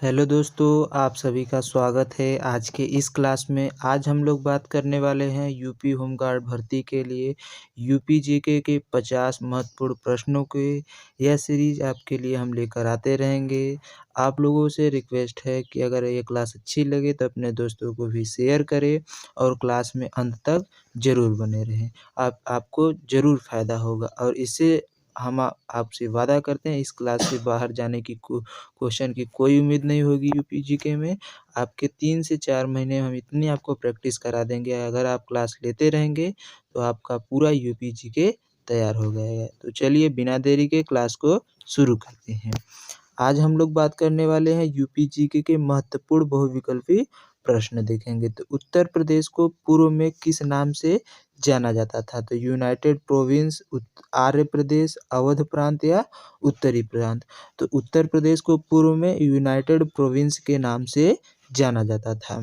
Hello दोस्तों, आप सभी का स्वागत है आज के इस क्लास में। आज हम लोग बात करने वाले हैं यूपी होमगार्ड भर्ती के लिए यूपी जीके के 50 महत्वपूर्ण प्रश्नों के यह सीरीज आपके लिए हम लेकर आते रहेंगे। आप लोगों से रिक्वेस्ट है कि अगर ये क्लास अच्छी लगे तो अपने दोस्तों को भी शेयर करें और क्लास में अंत तक ज़रूर बने रहें। आपको ज़रूर फ़ायदा होगा और इससे हम आपसे वादा करते हैं इस क्लास से बाहर जाने की क्वेश्चन की कोई उम्मीद नहीं होगी यूपी जीके में। आपके 3 से 4 महीने हम इतनी आपको प्रैक्टिस करा देंगे, अगर आप क्लास लेते रहेंगे तो आपका पूरा यूपी जीके तैयार हो जाएगा। तो चलिए बिना देरी के क्लास को शुरू करते हैं। आज हम लोग बात करने वाले हैं यूपी जीके के महत्वपूर्ण बहुविकल्पी प्रश्न देखेंगे। तो उत्तर प्रदेश को पूर्व में किस नाम से जाना जाता था? तो यूनाइटेड प्रोविंस, आर्य प्रदेश, अवध प्रांत या उत्तरी प्रांत। तो उत्तर प्रदेश को पूर्व में यूनाइटेड प्रोविंस के नाम से जाना जाता था।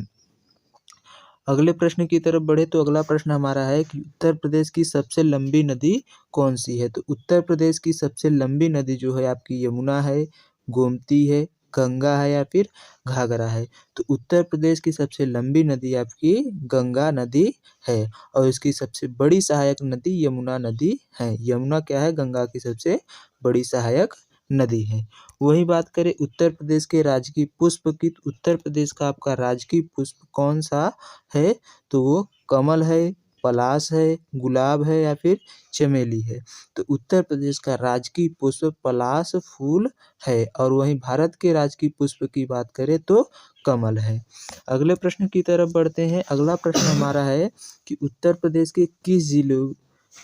अगले प्रश्न की तरफ बढ़े तो अगला प्रश्न हमारा है कि उत्तर प्रदेश की सबसे लंबी नदी कौन सी है? तो उत्तर प्रदेश की सबसे लंबी नदी जो है आपकी यमुना है, गोमती है, गंगा है या फिर घाघरा है। तो उत्तर प्रदेश की सबसे लंबी नदी आपकी गंगा नदी है और इसकी सबसे बड़ी सहायक नदी यमुना नदी है। यमुना क्या है? गंगा की सबसे बड़ी सहायक नदी है। वही बात करें उत्तर प्रदेश के राजकीय पुष्प की, तो उत्तर प्रदेश का आपका राजकीय पुष्प कौन सा है? तो वो कमल है, पलाश है, गुलाब है या फिर चमेली है। तो उत्तर प्रदेश का राजकीय पुष्प पलाश फूल है और वहीं भारत के राजकीय पुष्प की बात करें तो कमल है। अगले प्रश्न की तरफ बढ़ते हैं। अगला प्रश्न हमारा है कि उत्तर प्रदेश के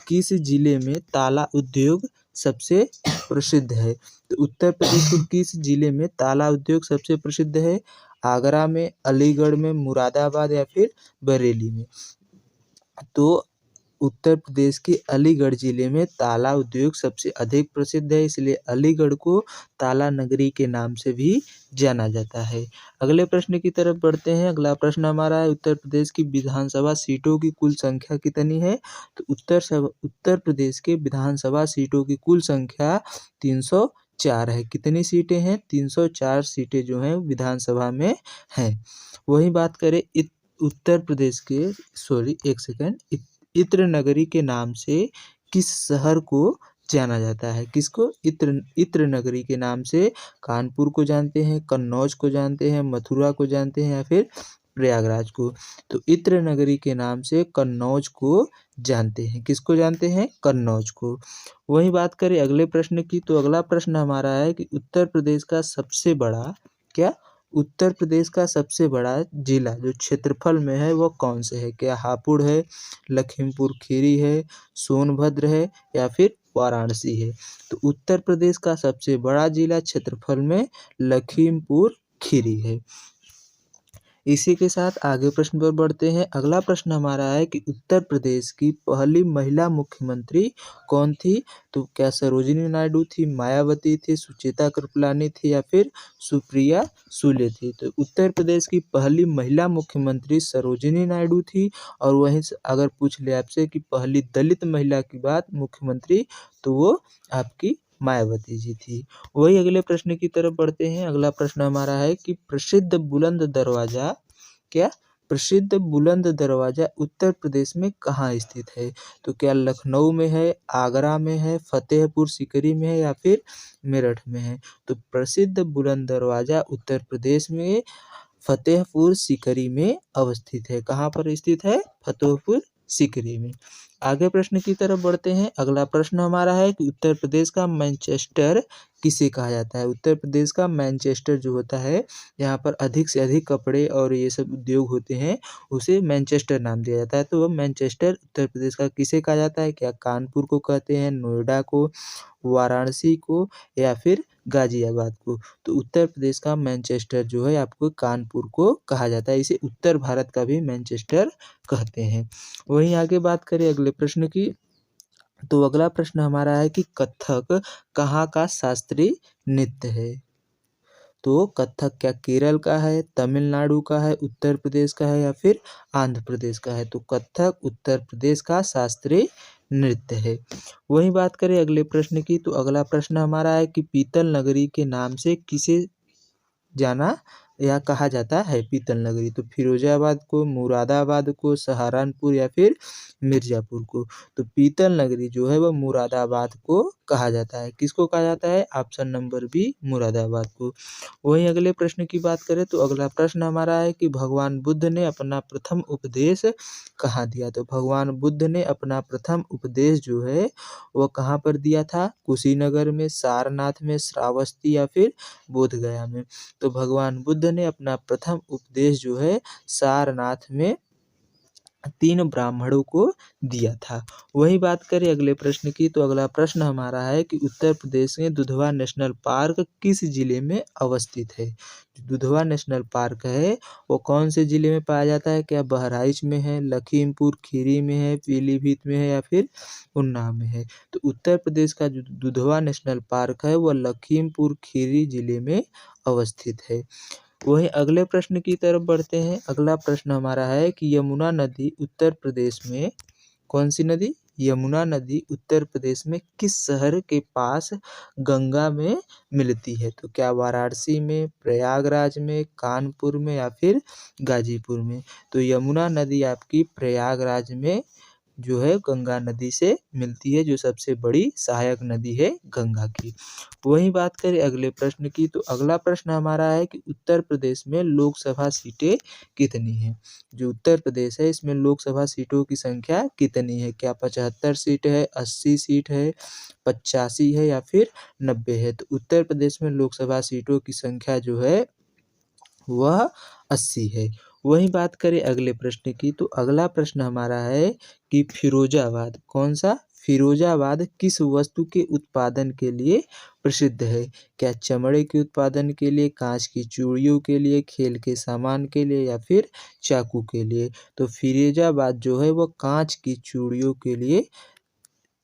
किस जिले में ताला उद्योग सबसे प्रसिद्ध है? तो उत्तर प्रदेश के किस जिले में ताला उद्योग सबसे प्रसिद्ध है? आगरा में, अलीगढ़ में, मुरादाबाद या फिर बरेली में। तो उत्तर प्रदेश के अलीगढ़ जिले में ताला उद्योग सबसे अधिक प्रसिद्ध है, इसलिए अलीगढ़ को ताला नगरी के नाम से भी जाना जाता है। अगले प्रश्न की तरफ बढ़ते हैं। अगला प्रश्न हमारा है उत्तर प्रदेश की विधानसभा सीटों की कुल संख्या कितनी है? तो उत्तर प्रदेश के विधानसभा सीटों की कुल संख्या 304 है। कितनी सीटें हैं? 304 सीटें जो हैं विधानसभा में हैं। वही बात करें उत्तर प्रदेश के एक सेकंड, इत्र नगरी के नाम से किस शहर को जाना जाता है? किसको? इत्र नगरी के नाम से कानपुर को जानते हैं, कन्नौज को जानते हैं, मथुरा को जानते हैं या फिर प्रयागराज को। तो इत्र नगरी के नाम से कन्नौज को जानते हैं। किसको जानते हैं? कन्नौज को। वही बात करें अगले प्रश्न की, तो अगला प्रश्न हमारा है कि उत्तर प्रदेश का सबसे बड़ा उत्तर प्रदेश का सबसे बड़ा जिला जो क्षेत्रफल में है वो कौन से है? क्या हापुड़ है, लखीमपुर खीरी है, सोनभद्र है या फिर वाराणसी है? तो उत्तर प्रदेश का सबसे बड़ा जिला क्षेत्रफल में लखीमपुर खीरी है। इसी के साथ आगे प्रश्न पर बढ़ते हैं। अगला प्रश्न हमारा है कि उत्तर प्रदेश की पहली महिला मुख्यमंत्री कौन थी? तो क्या सरोजिनी नायडू थी, मायावती थी, सुचेता कृपलानी थी या फिर सुप्रिया सुले थी? तो उत्तर प्रदेश की पहली महिला मुख्यमंत्री सरोजिनी नायडू थी और वहीं से अगर पूछ ले आपसे कि पहली दलित महिला की बात मुख्यमंत्री, तो वो आपकी मायावती जी थी। वही अगले प्रश्न की तरफ बढ़ते हैं। अगला प्रश्न हमारा है कि प्रसिद्ध बुलंद दरवाजा उत्तर प्रदेश में कहाँ स्थित है? तो क्या लखनऊ में है, आगरा में है, फतेहपुर सीकरी में है या फिर मेरठ में है? तो प्रसिद्ध बुलंद दरवाजा उत्तर प्रदेश में फतेहपुर सीकरी में अवस्थित है। कहाँ पर स्थित है? फतेहपुर सीकरी में। आगे प्रश्न की तरफ बढ़ते हैं। अगला प्रश्न हमारा है कि उत्तर प्रदेश का मैनचेस्टर किसे कहा जाता है? उत्तर प्रदेश का मैनचेस्टर जो होता है, यहाँ पर अधिक से अधिक कपड़े और ये सब उद्योग होते हैं, उसे मैनचेस्टर नाम दिया जाता है। तो वह मैनचेस्टर उत्तर प्रदेश का किसे कहा जाता है? क्या कानपुर को कहते हैं, नोएडा को, वाराणसी को या फिर गाजियाबाद को? तो उत्तर प्रदेश का मैनचेस्टर जो है आपको कानपुर को कहा जाता है। इसे उत्तर भारत का भी मैनचेस्टर कहते हैं। वहीं आगे बात करें अगले प्रश्न की, तो अगला प्रश्न हमारा है कि कथक कहाँ का शास्त्रीय नृत्य है? तो कथक क्या केरल का है, तमिलनाडु का है, उत्तर प्रदेश का है या फिर आंध्र प्रदेश का है? तो कथक उत्तर प्रदेश का शास्त्रीय नृत्य है। वही बात करें अगले प्रश्न की, तो अगला प्रश्न हमारा है कि पीतल नगरी के नाम से किसे जाना या कहा जाता है पीतल नगरी? तो फिरोजाबाद को, मुरादाबाद को, सहारनपुर या फिर मिर्ज़ापुर को? तो पीतल नगरी जो है वो मुरादाबाद को कहा जाता है। किसको कहा जाता है? ऑप्शन नंबर बी मुरादाबाद को। वहीं अगले प्रश्न की बात करें तो अगला प्रश्न हमारा है कि भगवान बुद्ध ने अपना प्रथम उपदेश कहाँ दिया? तो भगवान बुद्ध ने अपना प्रथम उपदेश जो है वो कहाँ पर दिया था? कुशीनगर में, सारनाथ में, श्रावस्ती या फिर बोधगया में? तो भगवान बुद्ध ने अपना प्रथम उपदेश जो है सारनाथ में 3 ब्राह्मणों को दिया था। वहीं बात करें अगले प्रश्न की तो अगला प्रश्न हमारा है कि उत्तर प्रदेश में दुधवा नेशनल पार्क किस जिले में अवस्थित है? दुधवा नेशनल पार्क है वो कौन से जिले में पाया जाता है? क्या बहराइच में है, लखीमपुर खीरी में है, पीलीभीत में है या फिर उन्नाव में है? तो उत्तर प्रदेश का जो दुधवा नेशनल पार्क है वो लखीमपुर खीरी जिले में अवस्थित है। वहीं अगले प्रश्न की तरफ बढ़ते हैं। अगला प्रश्न हमारा है कि यमुना नदी उत्तर प्रदेश में कौन सी नदी? यमुना नदी उत्तर प्रदेश में किस शहर के पास गंगा में मिलती है? तो क्या वाराणसी में, प्रयागराज में, कानपुर में या फिर गाजीपुर में? तो यमुना नदी आपकी प्रयागराज में जो है गंगा नदी से मिलती है, जो सबसे बड़ी सहायक नदी है गंगा की। वहीं बात करें अगले प्रश्न की तो अगला प्रश्न हमारा है कि उत्तर प्रदेश में लोकसभा सीटें कितनी हैं? जो उत्तर प्रदेश है इसमें लोकसभा सीटों की संख्या कितनी है? क्या 75 सीट है, 80 सीट है, 85 है या फिर 90 है? तो उत्तर प्रदेश में लोकसभा सीटों की संख्या जो है वह 80 है। वहीं बात करें अगले प्रश्न की तो अगला प्रश्न हमारा है कि फिरोजाबाद कौन सा? फिरोजाबाद किस वस्तु के उत्पादन के लिए प्रसिद्ध है? क्या चमड़े के उत्पादन के लिए, कांच की चूड़ियों के लिए, खेल के सामान के लिए या फिर चाकू के लिए? तो फिरोजाबाद जो है वो कांच की चूड़ियों के लिए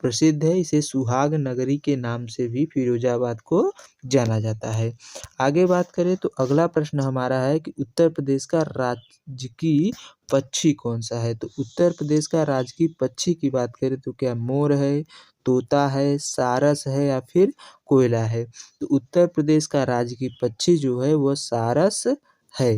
प्रसिद्ध है। इसे सुहाग नगरी के नाम से भी फिरोजाबाद को जाना जाता है। आगे बात करें तो अगला प्रश्न हमारा है कि उत्तर प्रदेश का राजकीय पक्षी कौन सा है? तो उत्तर प्रदेश का राजकीय पक्षी की बात करें तो क्या मोर है, तोता है, सारस है या फिर कोयला है? तो उत्तर प्रदेश का राजकीय पक्षी जो है वह सारस है।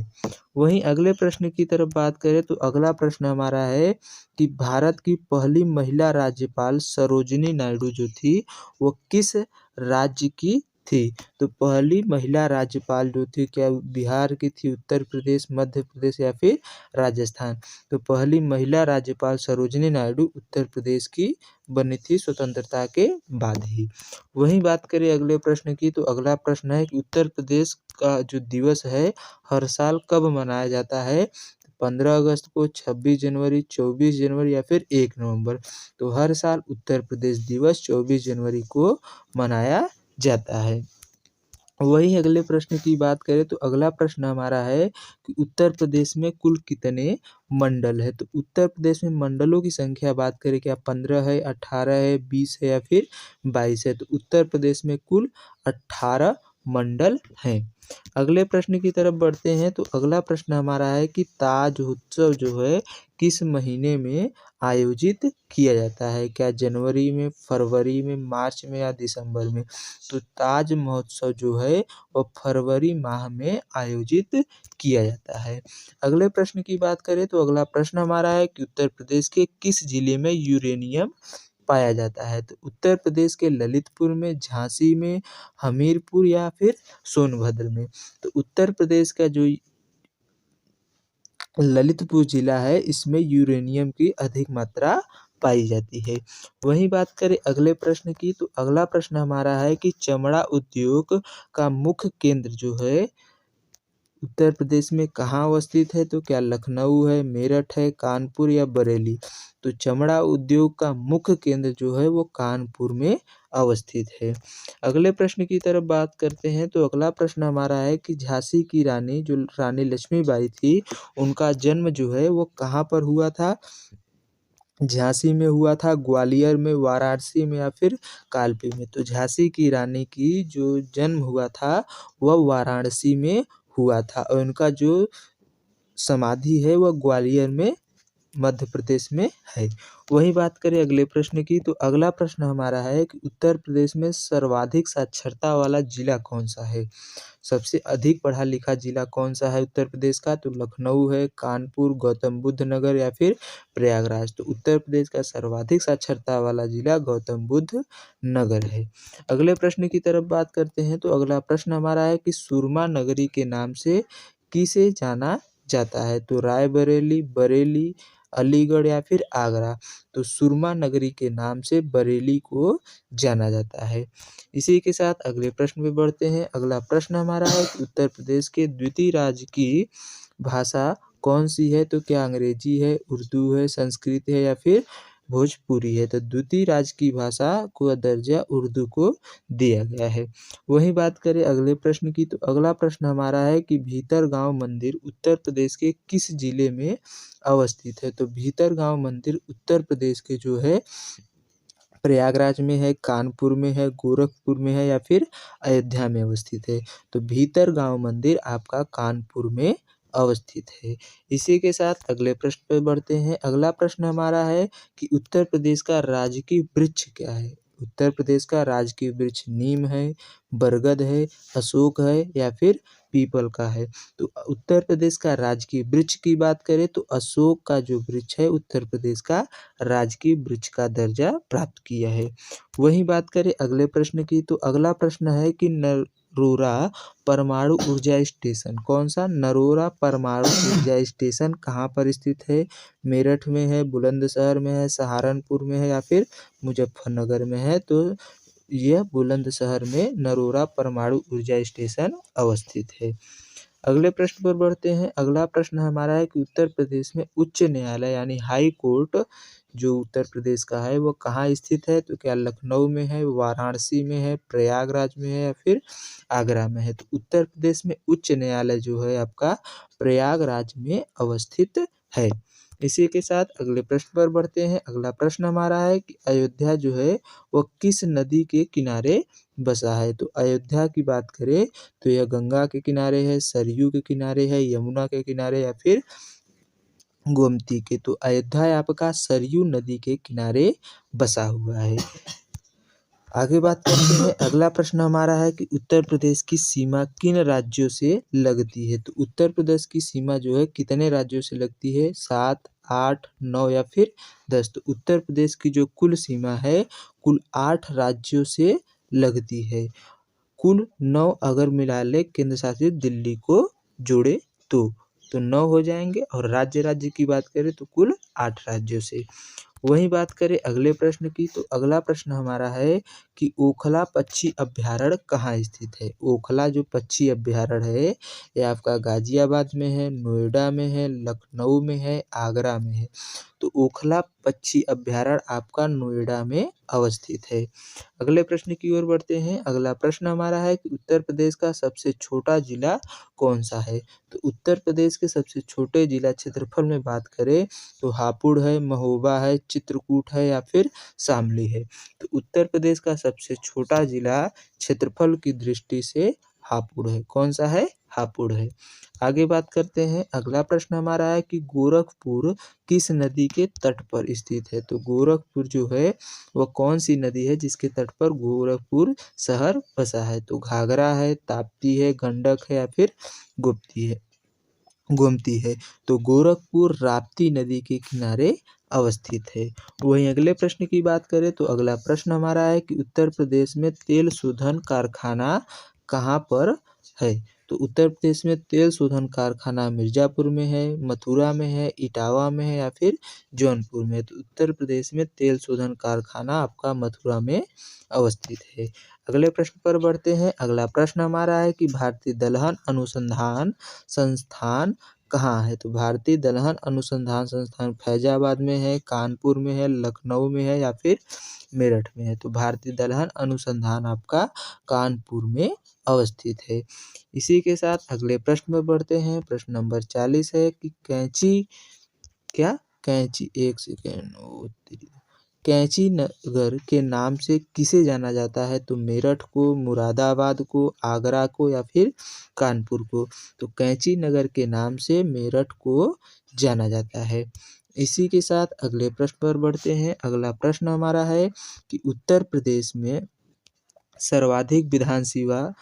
वहीं अगले प्रश्न की तरफ बात करें तो अगला प्रश्न हमारा है कि भारत की पहली महिला राज्यपाल सरोजिनी नायडू जो थी वो किस राज्य की थी? तो पहली महिला राज्यपाल जो थी क्या बिहार की थी, उत्तर प्रदेश, मध्य प्रदेश या फिर राजस्थान? तो पहली महिला राज्यपाल सरोजिनी नायडू उत्तर प्रदेश की बनी थी स्वतंत्रता के बाद ही। वहीं बात करें अगले प्रश्न की तो अगला प्रश्न है कि उत्तर प्रदेश का जो दिवस है हर साल कब मनाया जाता है? 15 अगस्त को, 26 जनवरी, 24 जनवरी या फिर 1 नवंबर? तो हर साल उत्तर प्रदेश दिवस 24 जनवरी को मनाया जाता है। वहीं अगले प्रश्न की बात करें तो अगला प्रश्न हमारा है कि उत्तर प्रदेश में कुल कितने मंडल है? तो उत्तर प्रदेश में मंडलों की संख्या बात करें क्या 15 है, 18 है, 20 है या फिर 22 है? तो उत्तर प्रदेश में कुल 18 मंडल हैं। अगले प्रश्न की तरफ बढ़ते हैं तो अगला प्रश्न हमारा है कि ताज उत्सव जो है किस महीने में आयोजित किया जाता है? क्या जनवरी में, फरवरी में, मार्च में या दिसंबर में? तो ताज महोत्सव जो है वो फरवरी माह में आयोजित किया जाता है। अगले प्रश्न की बात करें तो अगला प्रश्न हमारा है कि उत्तर प्रदेश के किस जिले में यूरेनियम पाया जाता है? तो उत्तर प्रदेश के ललितपुर में, झांसी में, हमीरपुर या फिर सोनभद्र में? तो उत्तर प्रदेश का जो ललितपुर जिला है इसमें यूरेनियम की अधिक मात्रा पाई जाती है। वहीं बात करें अगले प्रश्न की तो अगला प्रश्न हमारा है कि चमड़ा उद्योग का मुख्य केंद्र जो है उत्तर प्रदेश में कहाँ अवस्थित है? तो क्या लखनऊ है, मेरठ है, कानपुर या बरेली? तो चमड़ा उद्योग का मुख्य केंद्र जो है वो कानपुर में अवस्थित है। अगले प्रश्न की तरफ बात करते हैं तो अगला प्रश्न हमारा है कि झांसी की रानी जो रानी लक्ष्मीबाई थी उनका जन्म जो है वो कहाँ पर हुआ था? झांसी में हुआ था, ग्वालियर में, वाराणसी में या फिर कालपी में? तो झांसी की रानी की जो जन्म हुआ था वह वाराणसी में हुआ था और उनका जो समाधि है वह ग्वालियर में मध्य प्रदेश में है। वही बात करें अगले प्रश्न की, तो अगला प्रश्न हमारा है कि उत्तर प्रदेश में सर्वाधिक साक्षरता वाला जिला कौन सा है? सबसे अधिक पढ़ा लिखा जिला कौन सा है उत्तर प्रदेश का? तो लखनऊ है, कानपुर, गौतम बुद्ध नगर या फिर प्रयागराज। तो उत्तर प्रदेश का सर्वाधिक साक्षरता वाला जिला गौतम बुद्ध नगर है। अगले प्रश्न की तरफ बात करते हैं, तो अगला प्रश्न हमारा है कि सुरमा नगरी के नाम से किसे जाना जाता है? तो रायबरेली, बरेली, अलीगढ़ या फिर आगरा। तो सुरमा नगरी के नाम से बरेली को जाना जाता है। इसी के साथ अगले प्रश्न पे बढ़ते हैं। अगला प्रश्न हमारा है कि उत्तर प्रदेश के द्वितीय राज्य की भाषा कौन सी है? तो क्या अंग्रेजी है, उर्दू है, संस्कृत है या फिर भोजपुरी है? तो द्वितीय राज्य की भाषा को दर्जा उर्दू को दिया गया है। वही बात करें अगले प्रश्न की, तो अगला प्रश्न हमारा है कि भीतरगांव मंदिर उत्तर प्रदेश के किस जिले में अवस्थित है? तो भीतरगांव मंदिर उत्तर प्रदेश के जो है प्रयागराज में है, कानपुर में है, गोरखपुर में है या फिर अयोध्या में अवस्थित है। तो भीतरगांव मंदिर आपका कानपुर में अवस्थित है। इसी के साथ अगले प्रश्न पे बढ़ते हैं। अगला प्रश्न हमारा है कि उत्तर प्रदेश का राजकीय वृक्ष क्या है? उत्तर प्रदेश का राजकीय वृक्ष नीम है, बरगद है, अशोक है या फिर पीपल का है। तो उत्तर प्रदेश का राजकीय वृक्ष की बात करें तो अशोक का जो वृक्ष है उत्तर प्रदेश का राजकीय वृक्ष का दर्जा प्राप्त किया है। वही बात करें अगले प्रश्न की, तो अगला प्रश्न है कि नरोरा परमाणु ऊर्जा स्टेशन कौन सा? नरोरा परमाणु ऊर्जा स्टेशन कहाँ पर स्थित है? मेरठ में है, बुलंदशहर में है, सहारनपुर में है या फिर मुजफ्फरनगर में है। तो यह बुलंदशहर में नरोरा परमाणु ऊर्जा स्टेशन अवस्थित है। अगले प्रश्न पर बढ़ते हैं। अगला प्रश्न हमारा है कि उत्तर प्रदेश में उच्च न्यायालय यानी हाई कोर्ट जो उत्तर प्रदेश का है वो कहाँ स्थित है? तो क्या लखनऊ में है, वाराणसी में है, प्रयागराज में है या फिर आगरा में है? तो उत्तर प्रदेश में उच्च न्यायालय जो है आपका प्रयागराज में अवस्थित है। इसी के साथ अगले प्रश्न पर बढ़ते हैं। अगला प्रश्न हमारा है कि अयोध्या जो है वो किस नदी के किनारे बसा है? तो अयोध्या की बात करें तो यह गंगा के किनारे है, सरयू के किनारे है, यमुना के किनारे या फिर गोमती के। तो अयोध्या आपका सरयू नदी के किनारे बसा हुआ है। आगे बात करते हैं। अगला प्रश्न हमारा है कि उत्तर प्रदेश की सीमा किन राज्यों से लगती है? तो उत्तर प्रदेश की सीमा जो है कितने राज्यों से लगती है? 7, 8, 9 या फिर 10। तो उत्तर प्रदेश की जो कुल सीमा है कुल 8 राज्यों से लगती है। कुल 9 अगर मिला ले केंद्र शासित दिल्ली को जोड़े तो 9 हो जाएंगे और राज्य की बात करें तो कुल 8 राज्यों से। वही बात करें अगले प्रश्न की, तो अगला प्रश्न हमारा है कि ओखला पक्षी अभ्यारण्य कहाँ स्थित है? ओखला जो पक्षी अभ्यारण्य है ये आपका गाजियाबाद में है, नोएडा में है, लखनऊ में है, आगरा में है। तो ओखला पक्षी अभ्यारण्य आपका नोएडा में अवस्थित है। अगले प्रश्न की ओर बढ़ते हैं। अगला प्रश्न हमारा है कि उत्तर प्रदेश का सबसे छोटा जिला कौन सा है? तो उत्तर प्रदेश के सबसे छोटे जिला क्षेत्रफल में बात करें तो हापुड़ है, महोबा है, चित्रकूट है या फिर शामली है। तो उत्तर प्रदेश का सबसे छोटा जिला क्षेत्रफल की दृष्टि से हापुड़ है। कौन सा है? हापुड़ है। आगे बात करते हैं। अगला प्रश्न हमारा है कि गोरखपुर किस नदी के तट पर स्थित है? तो गोरखपुर जो है वह कौन सी नदी है जिसके तट पर गोरखपुर शहर बसा है? तो घाघरा है, ताप्ती है, गंडक है या फिर गोमती है। तो गोरखपुर राप्ती नदी के किनारे अवस्थित है। वहीं अगले प्रश्न की बात करें तो अगला प्रश्न हमारा है कि उत्तर प्रदेश में तेल शोधन कारखाना कहाँ पर है? तो उत्तर प्रदेश में तेल शोधन कारखाना मिर्जापुर में है, मथुरा में है, इटावा में है या फिर जौनपुर में। तो उत्तर प्रदेश में तेल शोधन कारखाना आपका मथुरा में अवस्थित है। अगले प्रश्न पर बढ़ते हैं। अगला प्रश्न हमारा है कि भारतीय दलहन अनुसंधान संस्थान कहाँ है? तो भारतीय दलहन अनुसंधान संस्थान फैजाबाद में है, कानपुर में है, लखनऊ में है या फिर मेरठ में है। तो भारतीय दलहन अनुसंधान आपका कानपुर में अवस्थित है। इसी के साथ अगले प्रश्न में बढ़ते हैं। प्रश्न नंबर 40 है कि कैंची नगर के नाम से किसे जाना जाता है? तो मेरठ को, मुरादाबाद को, आगरा को या फिर कानपुर को। तो कैंची नगर के नाम से मेरठ को जाना जाता है। इसी के साथ अगले प्रश्न पर बढ़ते हैं। अगला प्रश्न हमारा है कि उत्तर प्रदेश में सर्वाधिक विधानसभा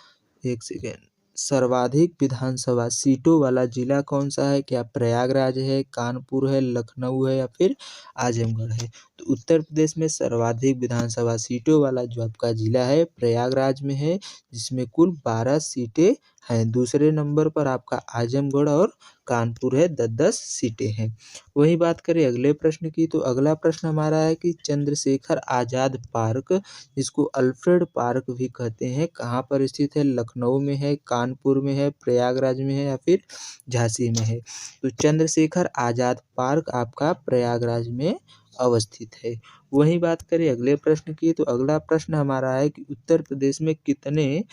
एक सेकेंड सर्वाधिक विधानसभा सीटों वाला जिला कौन सा है? क्या प्रयागराज है, कानपुर है, लखनऊ है या फिर आजमगढ़ है? तो उत्तर प्रदेश में सर्वाधिक विधानसभा सीटों वाला जो आपका जिला है प्रयागराज में है, जिसमें कुल 12 सीटें हैं। दूसरे नंबर पर आपका आजमगढ़ और कानपुर है, 10-10 सीटें हैं। वही बात करें अगले प्रश्न की, तो अगला प्रश्न हमारा है कि चंद्रशेखर आज़ाद पार्क, जिसको अल्फ्रेड पार्क भी कहते हैं, कहाँ पर स्थित है? लखनऊ में है, कानपुर में है, प्रयागराज में है या फिर झांसी में है? तो चंद्रशेखर आज़ाद पार्क आपका प्रयागराज में अवस्थित है। वही बात करें अगले प्रश्न की, तो अगला प्रश्न हमारा है कि उत्तर प्रदेश में कितने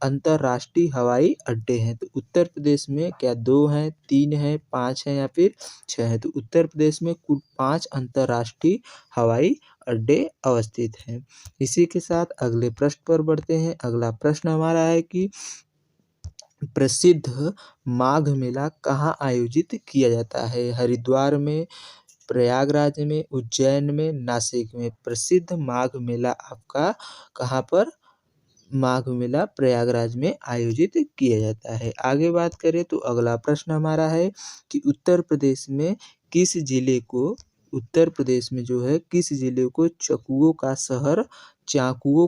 अंतर्राष्ट्रीय हवाई अड्डे हैं? तो उत्तर प्रदेश में क्या 2 हैं, 3 हैं, 5 हैं या फिर 6 हैं? तो उत्तर प्रदेश में कुल 5 अंतर्राष्ट्रीय हवाई अड्डे अवस्थित हैं। इसी के साथ अगले प्रश्न पर बढ़ते हैं। अगला प्रश्न हमारा है कि प्रसिद्ध माघ मेला कहाँ आयोजित किया जाता है? हरिद्वार में, प्रयागराज में, उज्जैन में, नासिक में? प्रसिद्ध माघ मेला आपका कहाँ पर? माघ मेला प्रयागराज में आयोजित किया जाता है। आगे बात करें तो अगला प्रश्न हमारा है कि उत्तर प्रदेश में जो है किस जिले को चाकुओं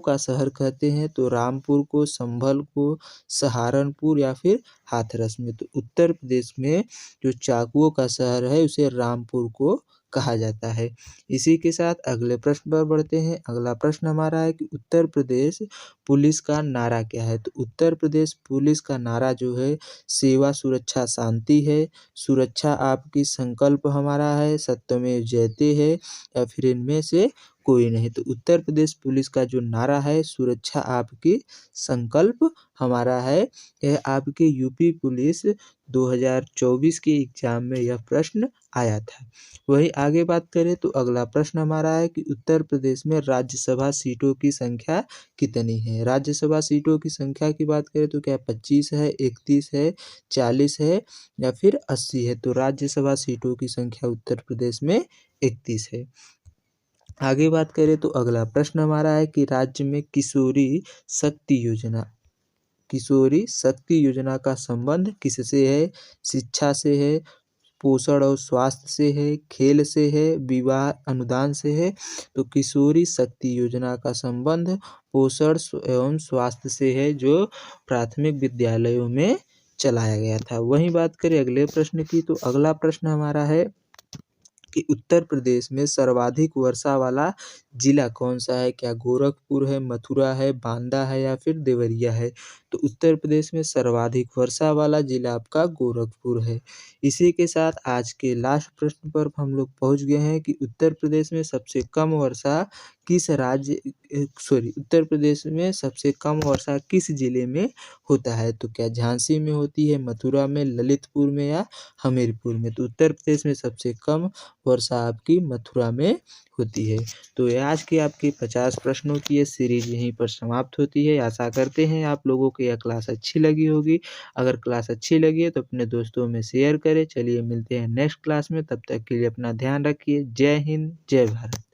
का शहर कहते हैं? तो रामपुर को, संभल को, सहारनपुर या फिर हाथरस में? तो उत्तर प्रदेश में जो चाकुओं का शहर है उसे रामपुर को कहा जाता है। इसी के साथ अगले प्रश्न पर बढ़ते हैं। अगला प्रश्न हमारा है कि उत्तर प्रदेश पुलिस का नारा क्या है? तो उत्तर प्रदेश पुलिस का नारा जो है सेवा, सुरक्षा, शांति है। सुरक्षा आपकी संकल्प हमारा है, सत्यमेव जयते है या फिर इनमें से कोई नहीं? तो उत्तर प्रदेश पुलिस का जो नारा है सुरक्षा आपकी संकल्प हमारा है। यह आपके यूपी पुलिस 2024 के एग्जाम में यह प्रश्न आया था। वही आगे बात करें तो अगला प्रश्न हमारा है कि उत्तर प्रदेश में राज्यसभा सीटों की संख्या कितनी है? राज्यसभा सीटों की संख्या की बात करें तो क्या 25 है, 31 है, 40 है या फिर 80 है? तो राज्यसभा सीटों की संख्या उत्तर प्रदेश में 31 है। आगे बात करें तो अगला प्रश्न हमारा है कि राज्य में किशोरी शक्ति योजना का संबंध किससे है? शिक्षा से है, पोषण और स्वास्थ्य से है, खेल से है, विवाह अनुदान से है? तो किशोरी शक्ति योजना का संबंध पोषण एवं स्वास्थ्य से है, जो प्राथमिक विद्यालयों में चलाया गया था। वहीं बात करें अगले प्रश्न की, तो अगला प्रश्न हमारा है कि उत्तर प्रदेश में सर्वाधिक वर्षा वाला जिला कौन सा है? क्या गोरखपुर है, मथुरा है, बांदा है या फिर देवरिया है? तो उत्तर प्रदेश में सर्वाधिक वर्षा वाला जिला आपका गोरखपुर है। इसी के साथ आज के लास्ट प्रश्न पर हम लोग पहुंच गए हैं कि उत्तर प्रदेश में सबसे कम वर्षा उत्तर प्रदेश में सबसे कम वर्षा किस जिले में होता है? तो क्या झांसी में होती है, मथुरा में, ललितपुर में या हमीरपुर में? तो उत्तर प्रदेश में सबसे कम वर्षा आपकी मथुरा में होती है। तो ये आज के आपके 50 प्रश्नों की ये सीरीज यहीं पर समाप्त होती है। आशा करते हैं आप लोगों को यह क्लास अच्छी लगी होगी। अगर क्लास अच्छी लगी है तो अपने दोस्तों में शेयर करें। चलिए मिलते हैं नेक्स्ट क्लास में, तब तक के लिए अपना ध्यान रखिए। जय हिंद, जय भारत।